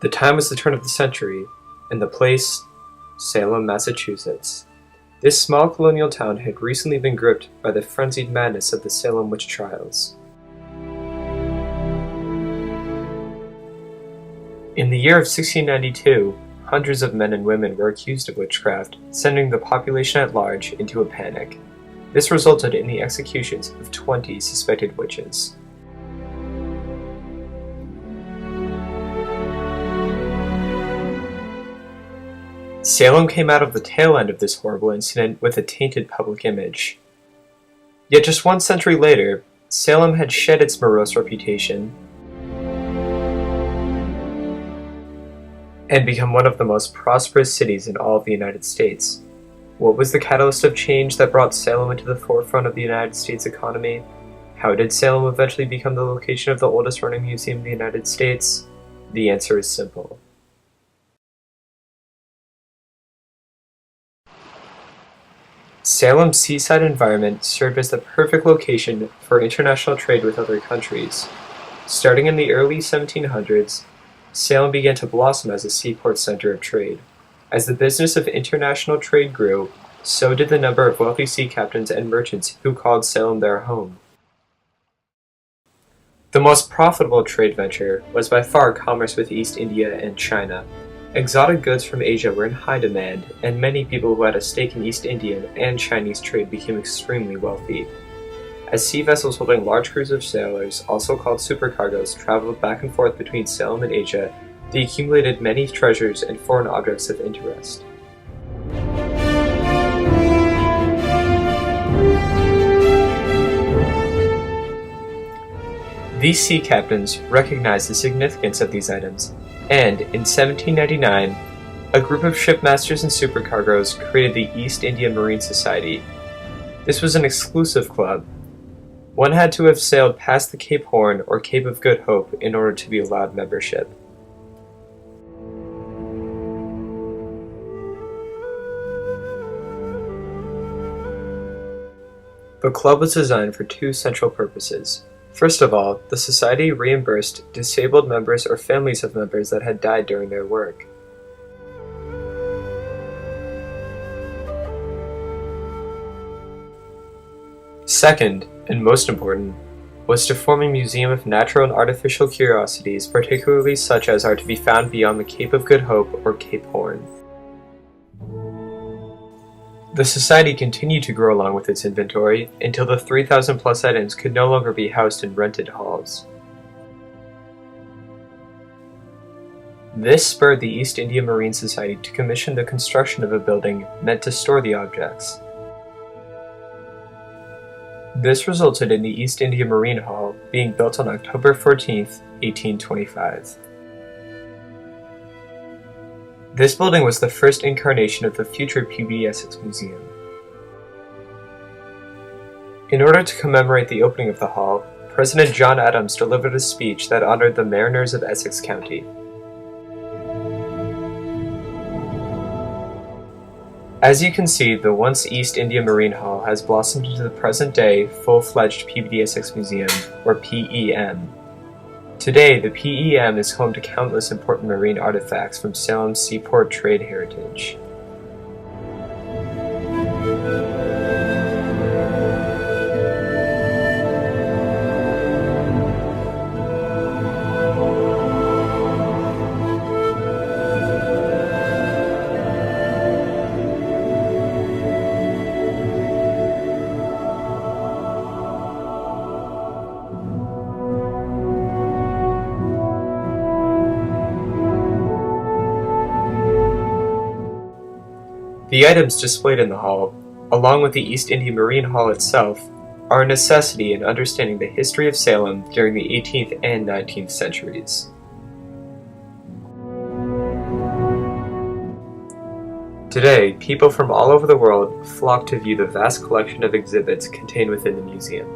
The time was the turn of the century, and the place, Salem, Massachusetts. This small colonial town had recently been gripped by the frenzied madness of the Salem witch trials. In the year of 1692, hundreds of men and women were accused of witchcraft, sending the population at large into a panic. This resulted in the executions of 20 suspected witches. Salem came out of the tail end of this horrible incident with a tainted public image. Yet just 1 century later, Salem had shed its morose reputation and become one of the most prosperous cities in all of the United States. What was the catalyst of change that brought Salem into the forefront of the United States economy? How did Salem eventually become the location of the oldest running museum in the United States? The answer is simple. Salem's seaside environment served as the perfect location for international trade with other countries. Starting in the early 1700s, Salem began to blossom as a seaport center of trade. As the business of international trade grew, so did the number of wealthy sea captains and merchants who called Salem their home. The most profitable trade venture was by far commerce with East India and China. Exotic goods from Asia were in high demand, and many people who had a stake in East Indian and Chinese trade became extremely wealthy. As sea vessels holding large crews of sailors, also called supercargoes, traveled back and forth between Salem and Asia, they accumulated many treasures and foreign objects of interest. These sea captains recognized the significance of these items, and in 1799, a group of shipmasters and supercargoes created the East India Marine Society. This was an exclusive club. One had to have sailed past the Cape Horn or Cape of Good Hope in order to be allowed membership. The club was designed for 2 central purposes. First of all, the society reimbursed disabled members or families of members that had died during their work. Second, and most important, was to form a museum of natural and artificial curiosities, particularly such as are to be found beyond the Cape of Good Hope or Cape Horn. The society continued to grow along with its inventory until the 3,000 plus items could no longer be housed in rented halls. This spurred the East India Marine Society to commission the construction of a building meant to store the objects. This resulted in the East India Marine Hall being built on October 14, 1825. This building was the first incarnation of the future Peabody Essex Museum. In order to commemorate the opening of the hall, President John Adams delivered a speech that honored the mariners of Essex County. As you can see, the once East India Marine Hall has blossomed into the present-day, full-fledged Peabody Essex Museum, or PEM. Today, the PEM is home to countless important marine artifacts from Salem's seaport trade heritage. The items displayed in the hall, along with the East India Marine Hall itself, are a necessity in understanding the history of Salem during the 18th and 19th centuries. Today, people from all over the world flock to view the vast collection of exhibits contained within the museum.